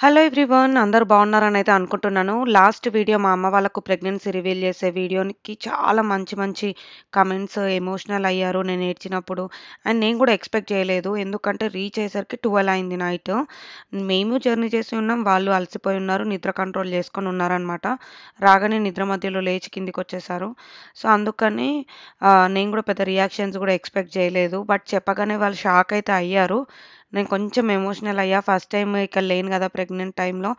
Hello everyone. అందరూ బాగున్నారని అయితే అనుకుంటున్నాను. లాస్ట్ వీడియో మా అమ్మ వాళ్ళకు ప్రెగ్నెన్సీ రివీల్ చేసే వీడియోకి చాలా మంచి మంచి కమెంట్స్, ఎమోషనల్ అయ్యారు నేను ఏడ్చినప్పుడు. అండ్ నేను కూడా ఎక్స్‌పెక్ట్ చేయలేదు. ఎందుకంటే రీచ్ అయ్యేసరికి 12 అయింది నైట్. మేము జర్నీ చేసి ఉన్నాం. వాళ్ళు అలసిపోయి ఉన్నారు. నిద్ర కంట్రోల్ చేసుకొని ఉన్నారనమాట. రాగానే నిద్ర మధ్యలో లేచి కిందికొచ్చేసారు. సో, అందుకని నేను కూడా పెద్ద రియాక్షన్స్ కూడా ఎక్స్‌పెక్ట్ చేయలేదు. బట్ చెప్పగానే వాళ్ళు షాక్ అయితే అయ్యారు. నేను కొంచెం ఎమోషనల్ అయ్యా. ఫస్ట్ టైమ్ ఇక్కడ లేను గదా! ప్రెగ్నెంట్ టైమ్‌లో.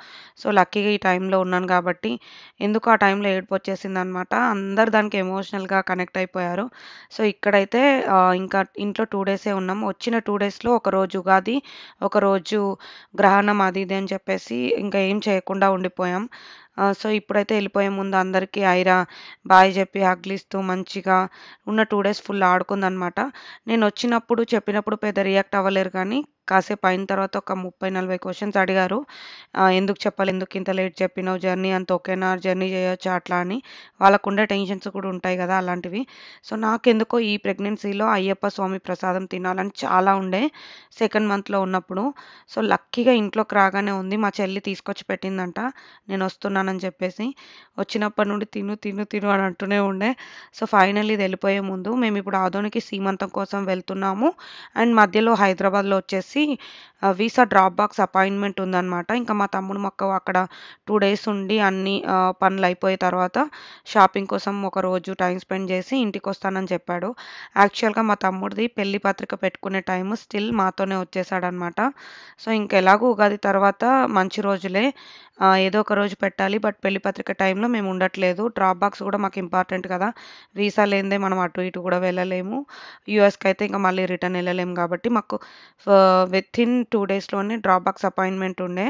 సో, లక్కీగా ఈ టైమ్‌లో ఉన్నాను గాబట్టి, ఎందుకో ఆ టైమ్‌లో ఏడుపొచ్చేసిందనమాట. అందరూ దానికి ఎమోషనల్‌గా కనెక్ట్ అయిపోయారు. సో, ఇక్కడైతే ఇంకా ఇంట్లో 2 డేసే ఉన్నాం. వచ్చిన 2 డేస్‌లో ఒకరోజు ఉగాది, ఒకరోజు గ్రహణం అది ఇది అని చెప్పేసి ఇంకా ఏం చేయకుండా ఉండిపోయాం. సో, ఇప్పుడైతే ఎళ్ళిపోయే ముందు అందరికీ బాయ్ జెప్పి హగ్‌లిస్తూ మంచిగా ఉన్న 2 డేస్ ఫుల్ ఆడుకుందనమాట. నేనొచ్చినప్పుడు చెప్పినప్పుడు పెద్ద రియాక్ట్ అవ్వలేరు కానీ, కాసేపు అయిన తర్వాత ఒక 30, 40 క్వెషన్స్ అడిగారు. ఎందుకు చెప్పాలి? ఎందుకు ఇంత లేట్ చెప్పినావు? జర్నీ అంతా ఓకేనా? జర్నీ చేయొచ్చా? అట్లా అని. వాళ్ళకుండే టెన్షన్స్ కూడా ఉంటాయి గదా! అలాంటివి. సో, నాకెందుకో ఈ ప్రెగ్నెన్సీలో అయ్యప్ప స్వామి ప్రసాదం తినాలని చాలా ఉండే. సెకండ్ మంత్‌లో ఉన్నప్పుడు. సో, లక్కీగా ఇంట్లోకి రాగానే ఉంది. మా చెల్లి తీసుకొచ్చి పెట్టిందంట. నేనొస్తున్నానని చెప్పేసి. వచ్చినప్పటి నుండి తిను, తిను, తిను అని అంటూనే ఉండే. సో, ఫైనల్లీ ఇది వెళ్ళిపోయే ముందు మేమిప్పుడు ఆదోనికి సీమంతం కోసం వెళ్తున్నాము. అండ్ మధ్యలో హైదరాబాద్‌లో వచ్చేసి వీసా డ్రాప్ బాక్స్ అపాయింట్‌మెంట్ ఉందనమాట. ఇంకా మా తమ్ముడు మాకు అక్కడ 2 డేస్ ఉండి అన్ని పనులయిపోయే తర్వాత షాపింగ్ కోసం ఒక రోజు టైమ్ స్పెండ్ చేసి ఇంటికొస్తానని చెప్పాడు. యాక్చువల్‌గా మా తమ్ముడిది పెళ్లి పత్రిక పెట్టుకునే టైము స్టిల్ మాతోనే వచ్చేసాడనమాట. సో, ఇంకెలాగో ఉగాది తర్వాత మంచి రోజులే. ఏదో ఒక రోజు పెట్టాలి. బట్ పెళ్లి పత్రిక టైంలో మేము ఉండట్లేదు. డ్రాప్ బాక్స్ కూడా మాకు ఇంపార్టెంట్ కదా! వీసా లేనిదే మనం అటు ఇటు కూడా వెళ్ళలేము. యూఎస్‌కైతే ఇంక మళ్ళీ రిటర్న్ ఎళ్ళలేము కాబట్టి మాకు వితిన్ 2 డేస్‌లోనే డ్రాప్ బాక్స్ అపాయింట్‌మెంట్ ఉండే.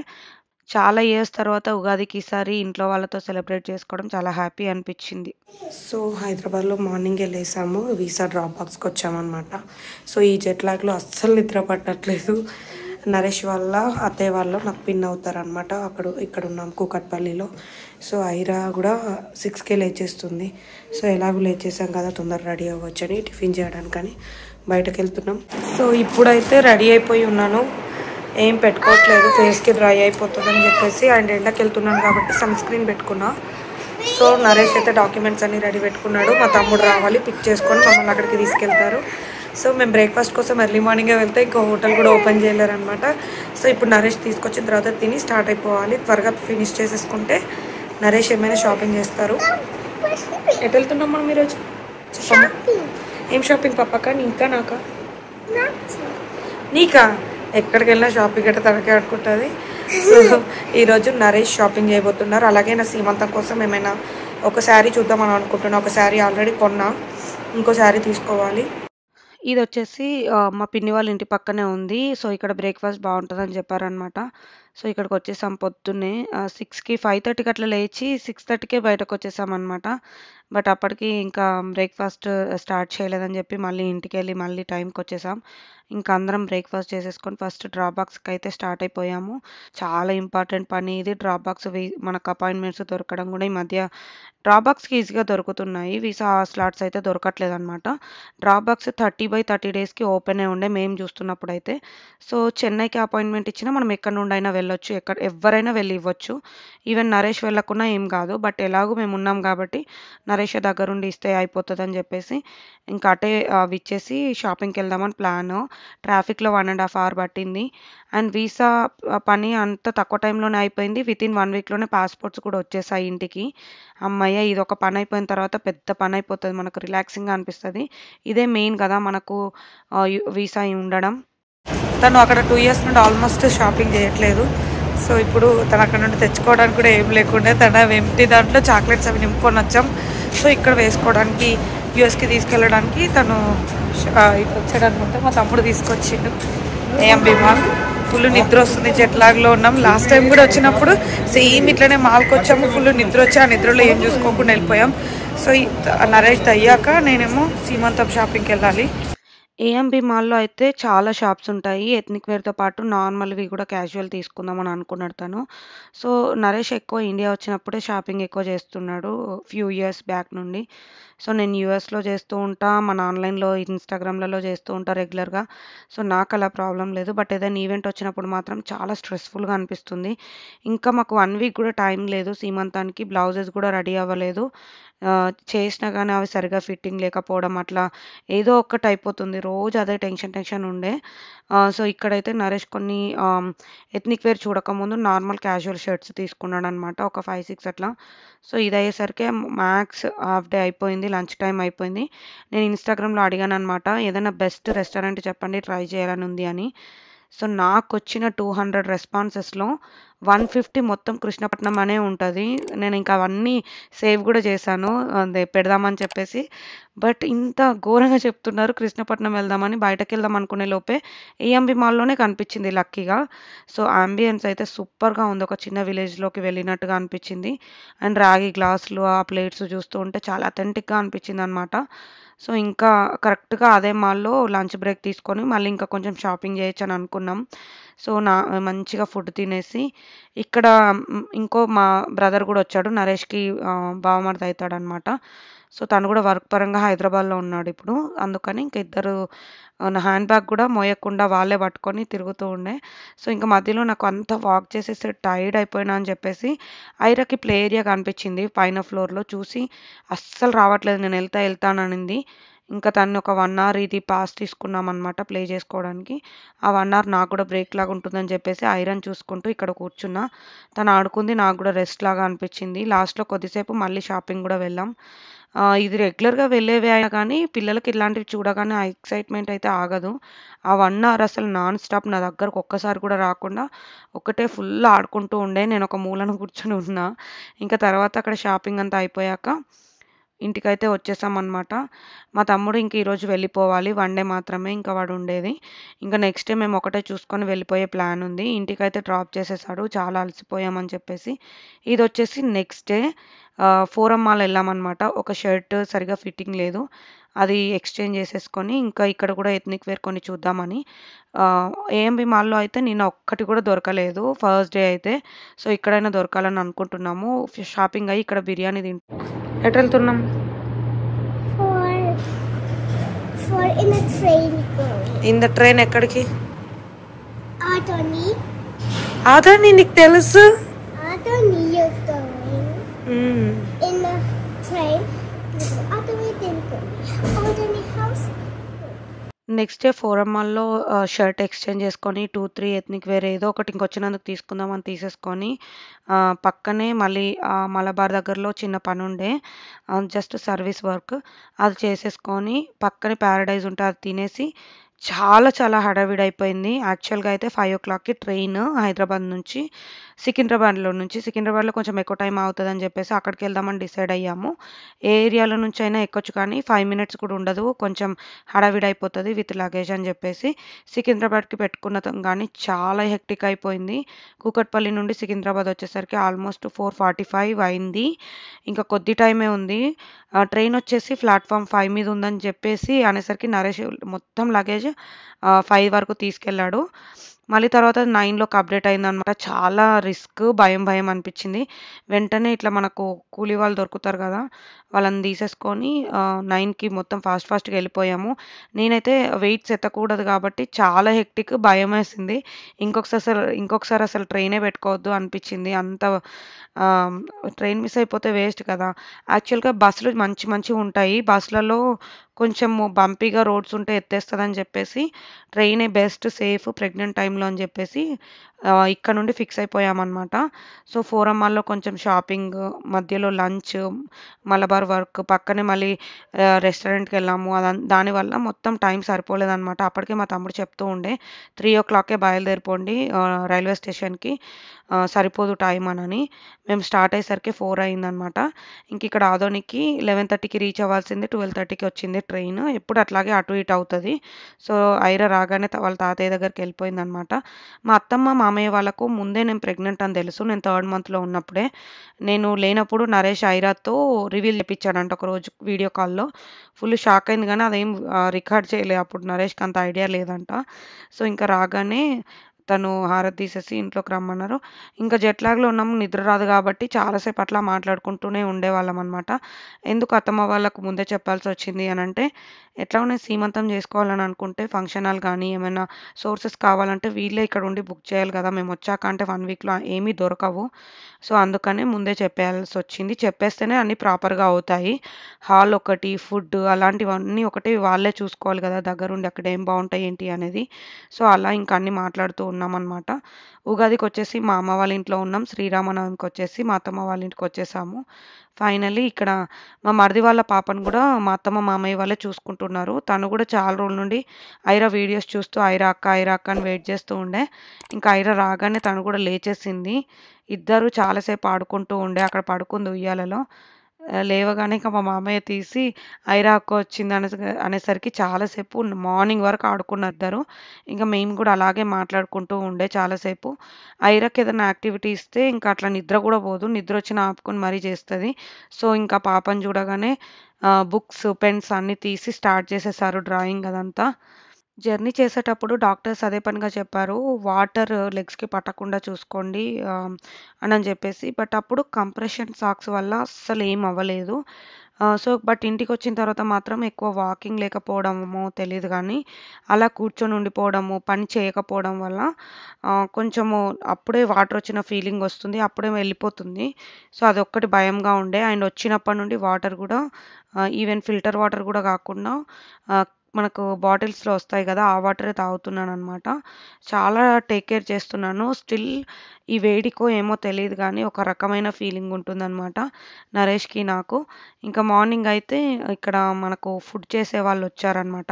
చాలా ఇయర్స్ తర్వాత ఉగాదికి ఈసారి ఇంట్లో వాళ్ళతో సెలబ్రేట్ చేసుకోవడం చాలా హ్యాపీ అనిపిచ్చింది. సో, హైదరాబాద్‌లో మార్నింగే లేసాము. వీసా డ్రాప్ బాక్స్‌కొచ్చామనమాట. సో, ఈ జెట్ లాగ్‌లో అస్సలు నిద్ర పట్టట్లేదు. నరేష్ వాళ్ళ అత్తయ్య వాళ్ళు నాకు పిన్ అవుతారనమాట. ఇక్కడున్నాం కూకట్పల్లిలో. సో, ఐరా కూడా 6కే లేచేస్తుంది. సో, ఎలాగో లేచేసాం కదా! తొందరగా రెడీ అవ్వచ్చని టిఫిన్ చేయడానికని బయటకెళ్తున్నాం. సో, ఇప్పుడైతే రెడీ అయిపోయి ఉన్నాను. ఏం పెట్టుకోవట్లేదు. ఫేస్‌కి డ్రై అయిపోతుందని చెప్పేసి అండ్ ఎండకెళ్తున్నాను కాబట్టి సన్ స్క్రీన్ పెట్టుకున్నా. సో, నరేష్ అయితే డాక్యుమెంట్స్ అన్నీ రెడీ పెట్టుకున్నాడు. మా తమ్ముడు రావాలి పిక్ చేసుకొని మమ్మల్ని అక్కడికి తీసుకెళ్తారు. సో, మేము బ్రేక్ఫాస్ట్ కోసం ఎర్లీ మార్నింగే వెళ్తే ఇంకా హోటల్ కూడా ఓపెన్ చేయలేరనమాట. సో, ఇప్పుడు నరేష్ తీసుకొచ్చిన తర్వాత తిని స్టార్ట్ అయిపోవాలి. త్వరగా ఫినిష్ చేసేసుకుంటే నరేష్ ఏమైనా షాపింగ్ చేస్తారు. ఎటు వెళ్తున్నాం మనం ఈరోజు? చెప్పమ్మా. ఏం షాపింగ్ పప్పక? నీకా నాకా? నీకా? ఎక్కడికి వెళ్ళినా షాపింగ్ గట్ట తనకే అనుకుంటుంది. సో, ఈరోజు నరేష్ షాపింగ్ చేయబోతున్నారు. అలాగే నా సీమంతం కోసం ఏమైనా ఒక శారీ చూద్దామని అనుకుంటున్నా. ఒక శారీ ఆల్రెడీ కొన్నా. ఇంకో శారీ తీసుకోవాలి. ఇదొచ్చేసి మా పిన్ని వాళ్ళ ఇంటి పక్కనే ఉంది. సో, ఇక్కడ బ్రేక్‌ఫాస్ట్ బావుంటదని చెప్పారనమాట. సో, ఇక్కడికొచ్చేసాం పొద్దున్నే 6కి 5:30కి అట్లా లేచి 6:30కే బయటకొచ్చేసామనమాట. బట్ అప్పటికి ఇంకా బ్రేక్‌ఫాస్ట్ స్టార్ట్ చేయలేదని చెప్పి మళ్ళీ ఇంటికెళ్ళి మళ్ళీ టైంకొచ్చేసాం. ఇంకా అందరం బ్రేక్‌ఫాస్ట్ చేసేసుకొని ఫస్ట్ డ్రాప్ బాక్స్‌కైతే స్టార్ట్ అయిపోయాము. చాలా ఇంపార్టెంట్ పని ఇది. డ్రాప్ బాక్స్ మనకు అపాయింట్‌మెంట్స్ దొరకడం కూడా ఈ మధ్య డ్రాప్ బాక్స్‌కి ఈజీగా దొరుకుతున్నాయి. వీసా స్లాట్స్ అయితే దొరకట్లేదనమాట. డ్రాప్ బాక్స్ 30/30 డేస్‌కి ఓపెనే ఉండే మేము చూస్తున్నప్పుడైతే. సో, చెన్నైకి అపాయింట్‌మెంట్ ఇచ్చినా మనం ఎక్కడి నుండైనా వెళ్ళొచ్చు. ఎవ్వరైనా వెళ్లి ఇవ్వచ్చు. ఈవెన్ నరేష్ వెళ్ళకున్నా ఏం కాదు. బట్ ఎలాగో మేమున్నాం కాబట్టి నరేష్ దగ్గరుండి ఇస్తే అయిపోతదని చెప్పేసి ఇంకా అటే విచ్చేసి షాపింగ్‌కెళ్దామని ప్లాను. ట్రాఫిక్‌లో 1 ½ అవర్ పట్టింది. అండ్ వీసా పని అంత తక్కువ టైంలోనే అయిపోయింది. వితిన్ 1 వీక్‌లోనే పాస్‌పోర్ట్స్ కూడా వచ్చేసాయి ఇంటికి. హమ్మయ్య! ఇదొక పని అయిపోయిన తర్వాత పెద్ద పని అయిపోతది. మనకు రిలాక్సింగ్‌గా అనిపిస్తది. ఇదే మెయిన్ కదా! మనకు వీసా ఉండడం. తను అక్కడ 2 ఇయర్స్ నుండి ఆల్మోస్ట్ షాపింగ్ చేయట్లేదు. సో, ఇప్పుడు తను అక్కడ నుండి తెచ్చుకోవడానికి కూడా ఏం లేకుండే తన ఎంప్టీ దాంట్లో చాక్లెట్స్ అవి నింపుకొని వచ్చాం. సో, ఇక్కడ వేసుకోవడానికి యూఎస్‌కి తీసుకెళ్ళడానికి తను వచ్చాడనమాట. మా తమ్ముడు తీసుకొచ్చిండు. AMB mall. ఫుల్ నిద్ర వస్తుంది. జెట్ లాగ్‌లో ఉన్నాం. లాస్ట్ టైం కూడా వచ్చినప్పుడు సేమ్ ఇట్లనే మాల్కి వచ్చాము. ఫుల్ నిద్ర వచ్చి ఆ నిద్రలో ఏం చూసుకోకుండా వెళ్ళిపోయాం. సో, నరేష్ అయ్యాక నేనేమో సీమంతం షాపింగ్కి వెళ్ళాలి. ఏఎంబీ మాల్‌లో అయితే చాలా షాప్స్ ఉంటాయి. ఎథ్నిక్ వేర్‌తో పాటు నార్మల్‌వి కూడా క్యాజువల్ తీసుకుందామని అనుకున్నాడు తను. సో, నరేష్ ఎక్కువ ఇండియా వచ్చినప్పుడే షాపింగ్ ఎక్కువ చేస్తున్నాడు. ఫ్యూ ఇయర్స్ బ్యాక్ నుండి. సో, నేను యూఎస్‌లో చేస్తూ ఉంటా. మన ఆన్‌లైన్‌లో, ఇన్‌స్టాగ్రామ్‌లలో చేస్తూ ఉంటా రెగ్యులర్‌గా. సో, నాకలా ప్రాబ్లమ్ లేదు. బట్ ఏదైనా ఈవెంట్ వచ్చినప్పుడు మాత్రం చాలా స్ట్రెస్‌ఫుల్‌గా అనిపిస్తుంది. ఇంకా మాకు 1 వీక్ కూడా టైం లేదు సీమంతానికి. బ్లౌజెస్ కూడా రెడీ అవ్వలేదు. చేసినా గానీ అవి సరిగ్గా ఫిట్టింగ్ లేకపోవడం అట్లా ఏదో ఒక్కటి అయిపోతుంది. రోజు అదే టెన్షన్ టెన్షన్ ఉండే. సో, ఇక్కడైతే నరేష్ కొన్ని ఎథ్నిక్ వేర్ చూడకముందు నార్మల్ క్యాజువల్ షర్ట్స్ తీసుకున్నాడనమాట. ఒక 5, 6 అట్లా. సో, ఇదయ్యేసరికే మ్యాక్స్ హాఫ్ డే అయిపోయింది. లంచ్ టైమ్ అయిపోయింది. నేను ఇన్‌స్టాగ్రామ్‌లో అడిగాననమాట. ఏదైనా బెస్ట్ రెస్టారెంట్ చెప్పండి ట్రై చేయాలనుంది అని. సో, నాకొచ్చిన 200 రెస్పాన్సెస్‌లో 150 మొత్తం కృష్ణపట్నం అనే ఉంటది. నేనింక అవన్నీ సేవ్ గూడా చేశాను. అదే పెడదామని చెప్పేసి. బట్ ఇంత ఘోరంగా చెప్తున్నారు కృష్ణపట్నం వెళ్దామని. బయటకెళ్దాం అనుకునే లోపే ఏఎంబీ మాల్‌లోనే కనిపించింది లక్కీగా. సో, యాంబియన్స్ అయితే సూపర్‌గా ఉంది. ఒక చిన్న విలేజ్‌లోకి వెళ్ళినట్టుగా అనిపించింది. అండ్ రాగి గ్లాసులు, ఆ ప్లేట్స్ చూస్తూ ఉంటే చాలా అథెంటిక్‌గా అనిపించిందనమాట. సో, ఇంకా కరెక్ట్‌గా అదే మాల్‌లో లంచ్ బ్రేక్ తీసుకొని మళ్ళీ ఇంకా కొంచెం షాపింగ్ చేయొచ్చని అనుకున్నాం. సో, మంచిగా ఫుడ్ తినేసి ఇక్కడ ఇంకో మా బ్రదర్ గూడా వచ్చాడు. నరేష్‌కి బావమరిది అయితాడనమాట. సో, తను గూడా వర్క్ పరంగా హైదరాబాద్‌లో ఉన్నాడిప్పుడు. అందుకని ఇంక ఇద్దరు నా హ్యాండ్ బ్యాగ్ గూడా మోయకుండా వాళ్ళే పట్టుకొని తిరుగుతూ ఉండే. సో, ఇంక మధ్యలో నాకు అంతా వాక్ చేసేసి టైర్డ్ అయిపోయినా అని చెప్పేసి ఐరాకి ప్లే ఏరియా కనిపించింది పైన ఫ్లోర్‌లో. చూసి అస్సలు రావట్లేదు నేను ఎళ్తా అననింది. ఇంకా తనని ఒక 1 అవర్ ఇది పాస్ తీసుకున్నామనమాట ప్లే చేసుకోవడానికి. ఆ 1 అవర్ నాకు గూడా బ్రేక్ లాగా ఉంటుందని చెప్పేసి ఐరన్ చూసుకుంటూ ఇక్కడ కూర్చున్నా. తను ఆడుకుంది. నాకు గూడా రెస్ట్ లాగా అనిపించింది. లాస్ట్‌లో కొద్దిసేపు మళ్ళీ షాపింగ్ గూడా వెళ్ళాం. ఇది రెగ్యులర్‌గా వెళ్ళేవే అయినా కానీ పిల్లలకి ఇలాంటివి చూడగానే ఆ ఎక్సైట్‌మెంట్ అయితే ఆగదు. ఆ 1 అవర్ అసలు నాన్ స్టాప్ నా దగ్గరకు ఒక్కసారి కూడా రాకుండా ఒకటే ఫుల్ ఆడుకుంటూ ఉండే. నేనొక మూలన కూర్చొని ఉన్నా. ఇంకా తర్వాత అక్కడ షాపింగ్ అంతా అయిపోయాక ఇంటికైతే వచ్చేసామనమాట. మా తమ్ముడు ఇంక ఈరోజు వెళ్ళిపోవాలి. 1 డే మాత్రమే ఇంకా వాడుండేది. ఇంక నెక్స్ట్ డే మేము ఒకటే చూసుకొని వెళ్ళిపోయే ప్లాన్ ఉంది. ఇంటికైతే డ్రాప్ చేసేసాడు. చాలా అలసిపోయామని చెప్పేసి. ఇదొచ్చేసి నెక్స్ట్ డే ఫోరం మాల్ ఎళ్ళామనమాట. ఒక షర్ట్ సరిగ్గా ఫిట్టింగ్ లేదు. అది ఎక్స్‌చేంజ్ చేసేసుకొని ఇంకా ఇక్కడ కూడా ఎథ్నిక్ వేర్ కొన్ని చూద్దామని. ఏఎంబీ మాల్‌లో అయితే నిన్న ఒక్కటి కూడా దొరకలేదు ఫస్ట్ డే అయితే. సో, ఇక్కడైనా దొరకాలని అనుకుంటున్నాము. షాపింగ్ అయ్యి ఇక్కడ బిర్యానీ ఎటెళ్తున్నాం? For for in a train going. In the train ఎక్కడికి? Adoni. అదని నీకు తెలుసు? Adoni you're going. హ్మ్. In a train. Adoni then going. Adoni house. Next day forum మాల్‌లో షర్ట్ ఎక్స్‌చేంజ్ చేసుకొని 2, 3 ఎథ్నిక్ వేర్ ఏదో ఒకటి ఇంకొచ్చినందుకు తీసుకుందామని తీసేసుకొని పక్కనే మళ్ళీ మలబార్ దగ్గరలో చిన్న పనుండే. Just service work. అది చేసేసుకొని పక్కనే పారడైజ్ ఉంటే అది తినేసి చాలా హడావిడైపోయింది. యాక్చువల్‌గా అయితే 5:00కి ట్రైన్ హైదరాబాద్ నుంచి సికింద్రాబాద్‌లో కొంచెం ఎక్కువ టైం అవుతదని చెప్పేసి అక్కడికెళ్దామని డిసైడ్ అయ్యాము. ఏ ఏరియాలో నుంచైనా ఎక్కొచ్చు కానీ 5 మినిట్స్ కూడా ఉండదు. కొంచెం హడావిడైపోతది విత్ లగేజ్ అని చెప్పేసి సికింద్రాబాద్‌కి పెట్టుకున్నాం కానీ చాలా హెక్టిక్ అయిపోయింది. కూకట్పల్లి నుండి సికింద్రాబాద్ వచ్చేసరికి ఆల్మోస్ట్ 4:45 అయింది. ఇంకా కొద్ది టైమే ఉంది. ట్రైన్ వచ్చేసి ప్లాట్‌ఫార్మ్ 5 మీద ఉందని చెప్పేసి అనేసరికి నరేష్ మొత్తం లగేజ్ 5 వరకు తీసుకెళ్ళాడు. మళ్ళీ తర్వాత 9లోకి అప్డేట్ అయిందనమాట. చాలా రిస్క్, భయం అనిపించింది. వెంటనే ఇట్లా మనకు కూలీ వాళ్ళు దొరుకుతారు కదా! వాళ్ళని తీసేసుకొని 9కి మొత్తం ఫాస్ట్‌గా వెళ్ళిపోయాము. నేనైతే వెయిట్స్ ఎత్తకూడదు కాబట్టి చాలా హెక్టిక్ భయమేసింది. ఇంకొకసారి అసలు ట్రైనే పెట్టుకోవద్దు అనిపించింది. అంత ట్రైన్ మిస్ అయిపోతే వేస్ట్ కదా! యాక్చువల్‌గా బస్సులు మంచిగుంటాయి. బస్సులలో కొంచెం బంపీగా రోడ్స్ ఉంటే ఎత్తేస్తదని చెప్పేసి ట్రైనే బెస్ట్ సేఫ్ ప్రెగ్నెంట్ టైమ్‌లో అని చెప్పేసి ఇక్కడ నుండి ఫిక్స్ అయిపోయామనమాట. సో, ఫోరం మాల్‌లో కొంచెం షాపింగ్, మధ్యలో లంచ్, మలబార్ వర్క్, పక్కనే మళ్ళీ రెస్టారెంట్‌కెళ్ళాము. దానివల్ల మొత్తం టైం సరిపోలేదనమాట. అప్పటికే మా తమ్ముడు చెప్తూ ఉండే 3:00కే బయలుదేరిపోండి రైల్వే స్టేషన్‌కి సరిపోదు టైం అనని. మేము స్టార్ట్ అయ్యేసరికి 4 అయిందనమాట. ఇంకిక్కడ ఆదోనికి 11:30కి రీచ్ అవ్వాల్సింది 12:30కి వచ్చింది ట్రైన్. ఎప్పుడు అట్లాగే అటు ఇటు అవుతది. సో, ఐరా రాగానే వాళ్ళ తాతయ్య దగ్గరికెళ్ళిపోయిందనమాట. అనమాట. మా అత్తమ్మ, మామయ్య వాళ్ళకు ముందే నేను ప్రెగ్నెంట్ అని తెలుసు. నేను థర్డ్ మంత్‌లో ఉన్నప్పుడే. నేను లేనప్పుడు నరేష్ ఐరాతో రివీల్ చేపిచ్చాడంట ఒకరోజు వీడియో కాల్‌లో. ఫుల్ షాక్ అయింది గానీ అదేం రికార్డ్ చేయలే. అప్పుడు నరేష్‌కి అంత ఐడియా లేదంట. సో, ఇంక రాగానే తను హారతి తీసేసి ఇంట్లోకి రమ్మన్నారు. ఇంకా జెట్ లాగ్‌లో ఉన్నాము. నిద్ర రాదు గాబట్టి చాలా సేపు అట్లా మాట్లాడుకుంటూనే ఉండేవాళ్ళమనమాట. ఎందుకు అత్తమ్మ వాళ్ళకు ముందే చెప్పాల్సొచ్చింది అనంటే, ఎట్లాగో నేను సీమంతం జేసుకోవాలని అనుకుంటే ఫంక్షన్ హాల్ గానీ, ఏమైనా సోర్సెస్ కావాలంటే వీళ్ళే ఇక్కడ ఉండి బుక్ చేయాలి గదా! మేమొచ్చాక అంటే 1 వీక్‌లో ఏమీ దొరకవు. సో, అందుకనే ముందే చెప్పేయాల్సొచ్చింది. చెప్పేస్తేనే అన్నీ ప్రాపర్‌గా అవుతాయి. హాల్ ఒకటి, ఫుడ్ అలాంటివన్నీ ఒకటి వాళ్ళే చూసుకోవాలి గదా! దగ్గరుండి అక్కడ ఏం బావుంటాయి, ఏంటి అనేది. సో, అలా ఇంక అన్నీ మాట్లాడుతూ ఉన్నామనమాట. ఉగాదికొచ్చేసి మా అమ్మ వాళ్ళ ఇంట్లో ఉన్నాం. శ్రీరామనవమికొచ్చేసి మా అత్తమ్మ వాళ్ళ ఇంటికొచ్చేసాము. ఫైనల్లీ ఇక్కడ మా మరిది వాళ్ళ పాపను గూడా మా అత్తమ్మ, మామయ్య వాళ్ళే చూసుకుంటున్నారు. తను గూడా చాలా రోజుల నుండి ఐరా వీడియోస్ చూస్తూ ఐరా అక్క అని వెయిట్ చేస్తూ ఉండే. ఇంకా ఐరా రాగానే తను గూడా లేచేసింది. ఇద్దరు చాలా సేపు ఆడుకుంటూ ఉండే. అక్కడ పడుకుంది ఉయ్యాలలో. లేవగానే ఇంక మా మామయ్య తీసి ఐరా అక్క వచ్చింది అనేసరికి చాలా సేపు మార్నింగ్ వరకు ఆడుకున్నారు ఇద్దరు. ఇంక మేము గూడా అలాగే మాట్లాడుకుంటూ ఉండే చాలా సేపు. ఐరాకి ఏదైనా యాక్టివిటీ ఇస్తే ఇంకా అట్లా నిద్ర గూడా పోదు. నిద్రొచ్చినా ఆపుకొని మరీ చేస్తది. సో, ఇంకా పాపని చూడగానే బుక్స్, పెన్స్ అన్నీ తీసి స్టార్ట్ చేసేసారు డ్రాయింగ్ అదంతా. జర్నీ చేసేటప్పుడు డాక్టర్స్ అదే పనిగా చెప్పారు. వాటర్ లెగ్స్‌కి పట్టకుండా చూసుకోండి అనని జెప్పేసి. బట్ అప్పుడు కంప్రెషన్ సాక్స్ వల్ల అస్సలేం అవ్వలేదు. సో, బట్ ఇంటికొచ్చిన తర్వాత మాత్రం ఎక్కువ వాకింగ్ లేకపోవడమో తెలీదు గానీ, అలా కూర్చొని ఉండిపోవడము, పని చేయకపోవడం వల్ల కొంచెము అప్పుడే వాటరొచ్చిన ఫీలింగొస్తుంది. అప్పుడే వెళ్ళిపోతుంది. సో, అదొక్కటి భయంగా ఉండే. అండ్ వచ్చినప్పటి నుండి వాటర్ గూడా ఈవెన్ ఫిల్టర్ వాటర్ గూడా గాకుండా ఆహ్, మనకు బాటిల్స్‌లో వస్తాయి గదా! ఆ వాటరే తాగుతున్నాననమాట. చాలా టేక్ కేర్ చేస్తున్నాను. స్టిల్ ఈ వేడికో ఏమో తెలీదు గానీ, ఒక రకమైన ఫీలింగ్ ఉంటుందనమాట నరేష్‌కి, నాకు. ఇంకా మార్నింగ్ అయితే ఇక్కడ మనకు ఫుడ్ చేసేవాళ్ళొచ్చారనమాట.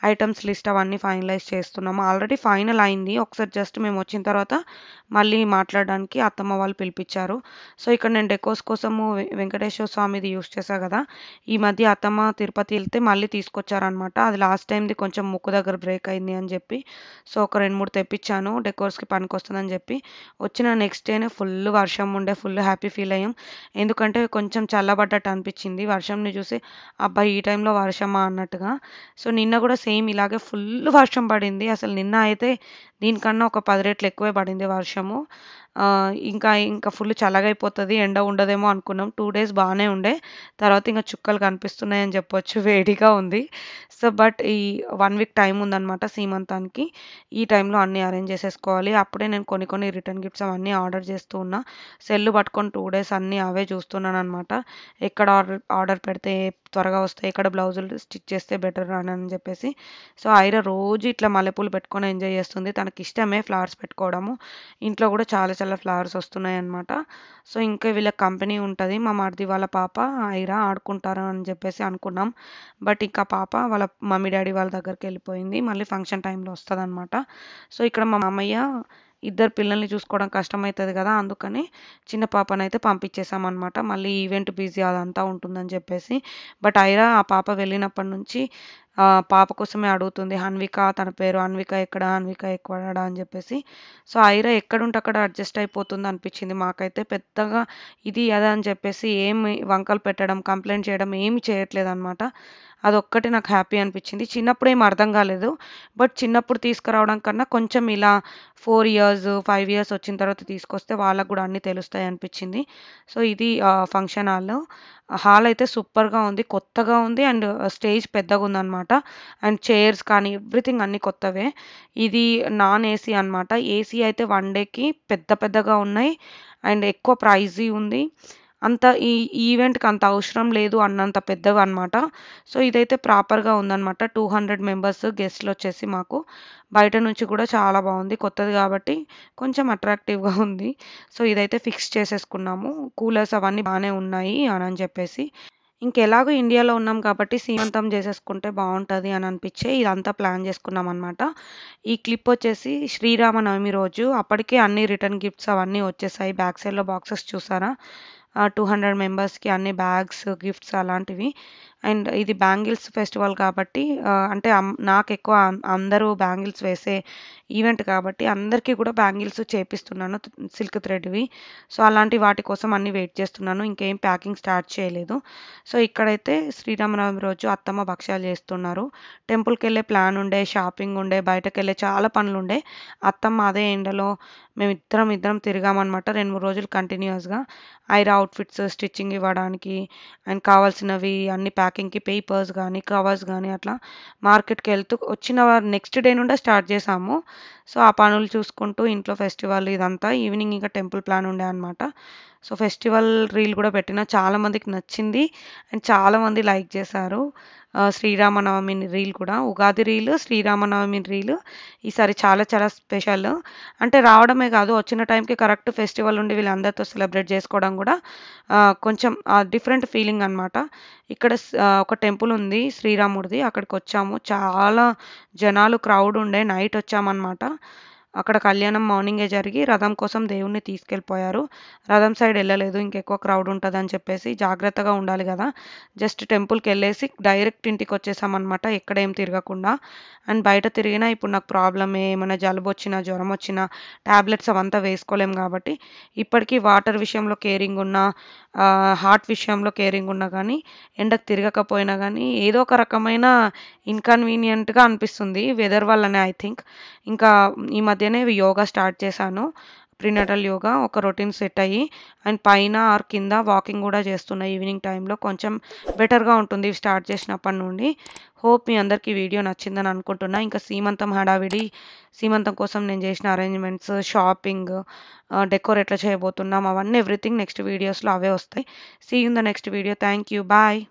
ఐటెమ్స్ లిస్ట్ అవన్నీ ఫైనలైజ్ చేస్తున్నాము. ఆల్రెడీ ఫైనల్ అయింది. ఒకసారి జస్ట్ మేమొచ్చిన తర్వాత మళ్ళీ మాట్లాడడానికి అత్తమ్మ వాళ్ళు పిలిపిచ్చారు. సో, ఇక్కడ నేను డెకోస్ కోసము వెంకటేశ్వర స్వామిది యూజ్ చేశా గదా! ఈ మధ్య అత్తమ్మ తిరుపతి ఎళ్తే మళ్ళీ తీసుకొచ్చారనమాట. అది లాస్ట్ టైమ్‌ది కొంచెం ముక్కు దగ్గర బ్రేక్ అయింది అని జెప్పి, సో, ఒక 2, 3 తెప్పిచ్చాను. డెకోర్స్‌కి పనికొస్తదని జెప్పి. వచ్చిన నెక్స్ట్ డేనే ఫుల్ వర్షం ఉండే. ఫుల్ హ్యాపీ ఫీల్ అయ్యాం. ఎందుకంటే కొంచెం చల్లబడ్డట్టు అనిపిచ్చింది. వర్షంని చూసి అబ్బా! ఈ టైంలో వర్షమా అన్నట్టుగా. సో, నిన్న గూడా సేమ్ ఇలాగే ఫుల్ వర్షం పడింది. అసలు నిన్న అయితే దీనికన్నా ఒక 10 రెట్లు ఎక్కువే పడింది వర్షము. ఇంకా ఫుల్ చల్లగయిపోతది. ఎండ ఉండదేమో అనుకున్నాం. 2 డేస్ బానే ఉండే. తర్వాత ఇంక చుక్కలు కనిపిస్తున్నాయని చెప్పొచ్చు. వేడిగా ఉంది. సో, బట్ ఈ 1 వీక్ టైమ్ ఉందనమాట సీమంతానికి. ఈ టైంలో అన్నీ అరేంజ్ చేసేసుకోవాలి. అప్పుడే నేను కొన్ని రిటర్న్ గిఫ్ట్స్ అవన్నీ ఆర్డర్ చేస్తూ ఉన్నా. సెల్లు పట్టుకొని 2 డేస్ అన్నీ అవే చూస్తున్నాననమాట. ఎక్కడ ఆర్డర్ పెడితే త్వరగా వస్తాయి, ఎక్కడ బ్లౌజులు స్టిచ్ చేస్తే బెటర్ అని చెప్పేసి. సో, ఐరా రోజు ఇట్లా మల్లెపూలు పెట్టుకొని ఎంజాయ్ చేస్తుంది. తనకిష్టమే ఫ్లవర్స్ పెట్టుకోవడము. ఇంట్లో కూడా చాలా చాలా ఫ్లవర్స్ వస్తున్నాయన్నమాట. సో, ఇంకా వీళ్ళకి కంపెనీ ఉంటది. మా మరిది వాళ్ళ పాప, ఐరా ఆడుకుంటారు అని చెప్పేసి అనుకున్నాం. బట్ ఇంకా పాప వాళ్ళ మమ్మీ, డ్యాడీ వాళ్ళ దగ్గరికెళ్ళిపోయింది. మళ్ళీ ఫంక్షన్ టైమ్‌లో వస్తదనమాట. సో, ఇక్కడ మా మామయ్య ఇద్దరు పిల్లల్ని చూసుకోవడం కష్టమైతది గదా! అందుకని చిన్న పాపనైతే పంపించేసామనమాట. మళ్ళీ ఈవెంట్ బిజీ అదంతా ఉంటుందని చెప్పేసి. బట్ ఐరా ఆ పాప వెళ్ళినప్పటి నుంచి పాప కోసమే అడుగుతుంది. హన్విక తన పేరు. హన్విక ఎక్కడ? హన్విక ఎక్కడ? అని చెప్పేసి. సో, ఐరా ఎక్కడుంటే అక్కడ అడ్జస్ట్ అయిపోతుంది అనిపించింది మాకైతే. పెద్దగా ఇది, అది అని చెప్పేసి ఏమి వంకలు పెట్టడం, కంప్లెయింట్ చేయడం ఏమి చేయట్లేదనమాట. అదొక్కటి నాకు హ్యాపీ అనిపించింది. చిన్నప్పుడు ఏమి అర్థం కాలేదు. బట్ చిన్నప్పుడు తీసుకురావడం కన్నా కొంచెం ఇలా 4 ఇయర్స్, 5 ఇయర్స్ వచ్చిన తర్వాత తీసుకొస్తే వాళ్ళకి గూడా అన్నీ తెలుస్తాయి అనిపించింది. సో, ఇది ఫంక్షన్ హాల్. హాల్ అయితే సూపర్‌గా ఉంది. కొత్తగా ఉంది. అండ్ స్టేజ్ పెద్దగుందనమాట. అండ్ చైర్స్ కానీ ఎవ్రీథింగ్ అన్నీ కొత్తవే. ఇది నాన్ ఏసీ అనమాట. ఏసీ అయితే 1 డేకి పెద్ద పెద్దగా ఉన్నాయి. అండ్ ఎక్కువ ప్రైజీ ఉంది. ఈ ఈవెంట్‌కి అంత అవసరం లేదు అన్నంత పెద్దవన్నమాట. సో, ఇదైతే ప్రాపర్‌గా ఉందనమాట. 200 మెంబర్స్ గెస్ట్‌లొచ్చేసి మాకు. బయట నుంచి కూడా చాలా బావుంది. కొత్తది కాబట్టి కొంచెం అట్రాక్టివ్‌గా ఉంది. సో, ఇదైతే ఫిక్స్ చేసేసుకున్నాము. కూలర్స్ అవన్నీ బానే ఉన్నాయి అని చెప్పేసి. ఇంకెలాగో ఇండియాలో ఉన్నాం కాబట్టి సీమంతం చేసేసుకుంటే బావుంటది అని అనిపిచ్చే ఇదంతా ప్లాన్ చేసుకున్నామనమాట. ఈ క్లిప్ వచ్చేసి శ్రీరామనవమి రోజు. అప్పటికే అన్ని రిటర్న్ గిఫ్ట్స్ అవన్నీ వచ్చేసాయి. బ్యాక్ సైడ్‌లో బాక్సెస్ చూసారా? 200 మెంబర్స్‌కి అన్ని బ్యాగ్స్, గిఫ్ట్స్ అలాంటివి. అండ్ ఇది బ్యాంగిల్స్ ఫెస్టివల్ కాబట్టి అంటే నాకెక్కువ అందరూ బ్యాంగిల్స్ వేసే ఈవెంట్ కాబట్టి అందరికీ కూడా బ్యాంగిల్స్ చేపిస్తున్నాను సిల్క్ థ్రెడ్‌వి. సో, అలాంటి వాటి కోసం అన్నీ వెయిట్ చేస్తున్నాను. ఇంకేం ప్యాకింగ్ స్టార్ట్ చేయలేదు. సో, ఇక్కడైతే శ్రీరామనవమి రోజు అత్తమ్మ భక్షాలు చేస్తున్నారు. టెంపుల్‌కెళ్ళే ప్లాన్ ఉండే, షాపింగ్ ఉండే, బయటకెళ్ళే చాలా పనులుండే. అత్తమ్మ అదే ఎండలో ఇద్దరం తిరిగామనమాట 2, 3 రోజులు కంటిన్యూయస్‌గా. ఐరా అవుట్‌ఫిట్స్ స్టిచ్చింగ్ ఇవ్వడానికి అండ్ కావాల్సినవి అన్ని ప్యాకింగ్‌కి పేపర్స్ గానీ, కవర్స్ గానీ అట్లా మార్కెట్‌కెళ్తూ వచ్చిన నెక్స్ట్ డే నుండే స్టార్ట్ చేశాము. సో, ఆ పనులు చూసుకుంటూ ఇంట్లో ఫెస్టివల్ ఇదంతా ఈవినింగ్ ఇంకా టెంపుల్ ప్లాన్ ఉండే అనమాట. సో, ఫెస్టివల్ రీల్ కూడా పెట్టిన. చాలా మందికి నచ్చింది. అండ్ చాలామంది లైక్ చేశారు. శ్రీరామనవమి రీల్ కూడా. ఉగాది రీల్, శ్రీరామనవమి రీల్ ఈసారి చాలా చాలా స్పెషల్. అంటే రావడమే కాదు, వచ్చిన టైంకి కరెక్ట్ ఫెస్టివల్ ఉండి వీళ్ళందరితో సెలబ్రేట్ చేసుకోవడం కూడా కొంచెం డిఫరెంట్ ఫీలింగ్ అనమాట. ఇక్కడ ఒక టెంపుల్ ఉంది శ్రీరాముడిది. అక్కడికొచ్చాము. చాలా జనాలు క్రౌడ్ ఉండే. నైట్ వచ్చామనమాట. అక్కడ కళ్యాణం మార్నింగే జరిగి రథం కోసం దేవుడిని తీసుకెళ్ళిపోయారు. రథం సైడ్ ఎళ్ళలేదు. ఇంకెక్కువ క్రౌడ్ ఉంటదని చెప్పేసి జాగ్రత్తగా ఉండాలి గదా! Just టెంపుల్‌కెళ్ళేసి direct ఇంటికొచ్చేసామనమాట. ఎక్కడేం తిరగకుండా. అండ్ బయట తిరిగినా ఇప్పుడు నాకు ప్రాబ్లమే. ఏమన్నా జలుబొచ్చినా, జ్వరమొచ్చినా టాబ్లెట్స్ అవంతా వేసుకోలేం గాబట్టి, ఇప్పటికి వాటర్ విషయంలో కేరింగున్నా, హార్ట్ విషయంలో కేరింగున్నా గానీ, ఎండకు తిరగకపోయినా గానీ, ఏదో ఒక రకమైన ఇన్‌కన్వీనియంట్‌గా అనిపిస్తుంది. వెదర్ వల్లనే ఐ థింక్. ఇంకా ఈ మధ్యనే యోగా స్టార్ట్ చేశాను. ప్రీనేటల్ యోగా ఒక రొటీన్ సెట్ అయ్యి అండ్ పైన ఆర్ కింద వాకింగ్ గూడా చేస్తున్నా ఈవినింగ్ టైంలో. కొంచెం బెటర్‌గా ఉంటుంది ఇవి స్టార్ట్ చేసినప్పటి నుండి. హోప్ మీ అందరికీ వీడియో నచ్చిందని అనుకుంటున్నా. ఇంకా సీమంతం హడావిడి, సీమంతం కోసం నేను చేసిన అరేంజ్‌మెంట్స్, షాపింగ్, డెకోర్ ఎట్లా చేయబోతున్నాం అవన్నీ ఎవ్రీథింగ్ నెక్స్ట్ వీడియోస్‌లో అవే వస్తాయి. See you in the next video. Thank you. Bye.